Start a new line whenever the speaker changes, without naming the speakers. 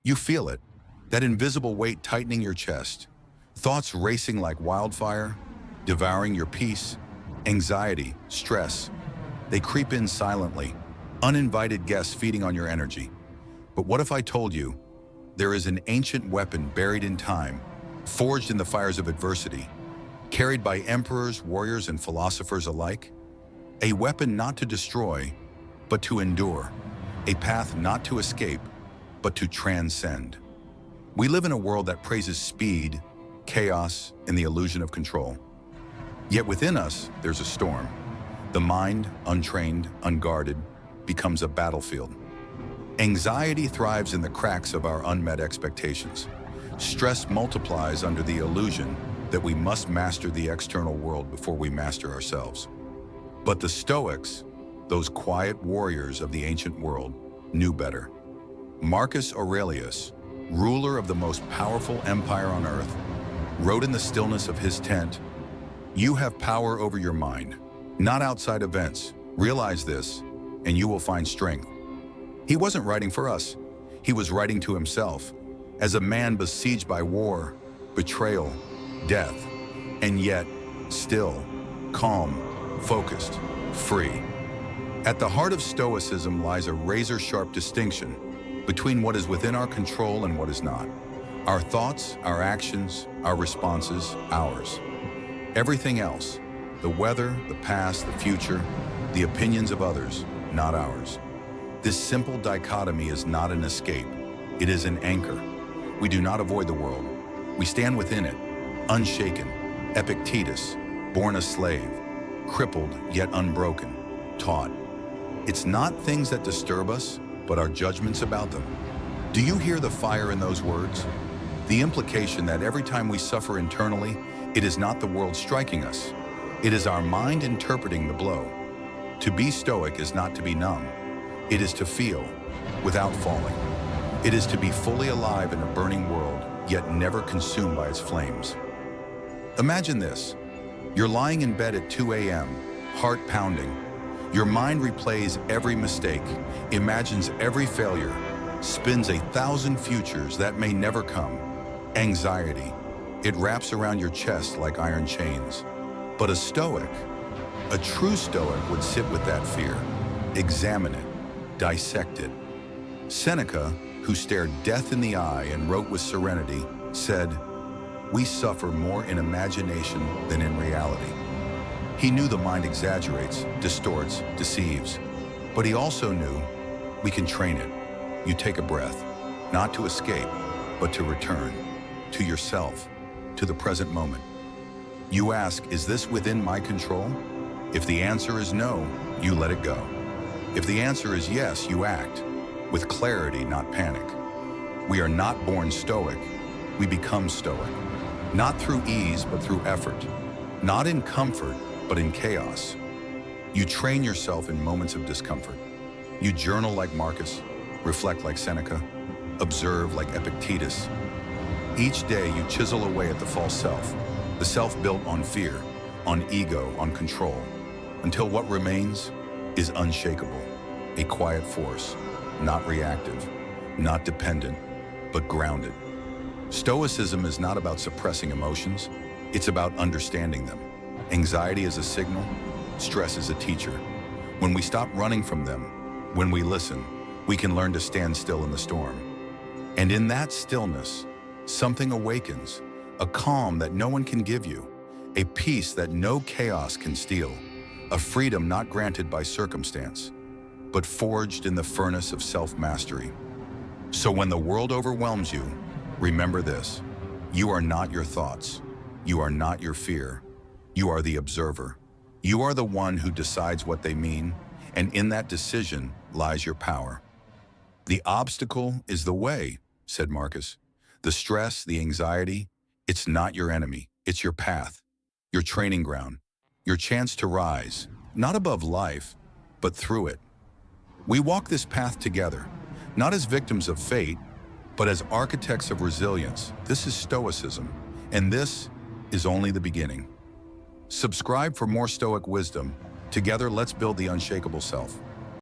You feel it, that invisible weight tightening your chest, thoughts racing like wildfire, devouring your peace, anxiety, stress. They creep in silently, uninvited guests feeding on your energy. But what if I told you there is an ancient weapon buried in time, forged in the fires of adversity, carried by emperors, warriors, and philosophers alike? A weapon not to destroy, but to endure. A path not to escape, but to transcend. We live in a world that praises speed, chaos, and the illusion of control. Yet within us, there's a storm. The mind, untrained, unguarded, becomes a battlefield. Anxiety thrives in the cracks of our unmet expectations. Stress multiplies under the illusion that we must master the external world before we master ourselves. But the Stoics, those quiet warriors of the ancient world, knew better. Marcus Aurelius, ruler of the most powerful empire on earth, wrote in the stillness of his tent, "You have power over your mind, not outside events. Realize this, and you will find strength." He wasn't writing for us. He was writing to himself, as a man besieged by war, betrayal, death, and yet still, calm, focused, free. At the heart of Stoicism lies a razor-sharp distinction between what is within our control and what is not. Our thoughts, our actions, our responses, ours. Everything else, the weather, the past, the future, the opinions of others, not ours. This simple dichotomy is not an escape. It is an anchor. We do not avoid the world. We stand within it, unshaken. Epictetus, born a slave, crippled yet unbroken, taught. It's not things that disturb us, but our judgments about them. Do you hear the fire in those words? The implication that every time we suffer internally, it is not the world striking us. It is our mind interpreting the blow. To be stoic is not to be numb. It is to feel, without falling. It is to be fully alive in a burning world, yet never consumed by its flames. Imagine this. You're lying in bed at 2 a.m., heart pounding. Your mind replays every mistake, imagines every failure, spins 1,000 futures that may never come. Anxiety. It wraps around your chest like iron chains. But a stoic, a true stoic would sit with that fear, examine it, dissect it. Seneca, who stared death in the eye and wrote with serenity, said, "We suffer more in imagination than in reality." He knew the mind exaggerates, distorts, deceives. But he also knew we can train it. You take a breath, not to escape, but to return, to yourself, to the present moment. You ask, is this within my control? If the answer is no, you let it go. If the answer is yes, you act, with clarity, not panic. We are not born stoic, we become stoic. Not through ease, but through effort. Not in comfort, but in chaos. You train yourself in moments of discomfort. You journal like Marcus, reflect like Seneca, observe like Epictetus. Each day you chisel away at the false self, the self built on fear, on ego, on control, until what remains is unshakable, a quiet force, not reactive, not dependent, but grounded. Stoicism is not about suppressing emotions, it's about understanding them. Anxiety is a signal, stress is a teacher. When we stop running from them, when we listen, we can learn to stand still in the storm. And in that stillness, something awakens, a calm that no one can give you, a peace that no chaos can steal, a freedom not granted by circumstance, but forged in the furnace of self-mastery. So when the world overwhelms you, remember this: you are not your thoughts, you are not your fear, you are the observer. You are the one who decides what they mean, and in that decision lies your power. The obstacle is the way, said Marcus. The stress, the anxiety, it's not your enemy, it's your path, your training ground, your chance to rise, not above life, but through it. We walk this path together, not as victims of fate, but as architects of resilience. This is Stoicism, and this is only the beginning. Subscribe for more Stoic wisdom. Together, let's build the unshakable self.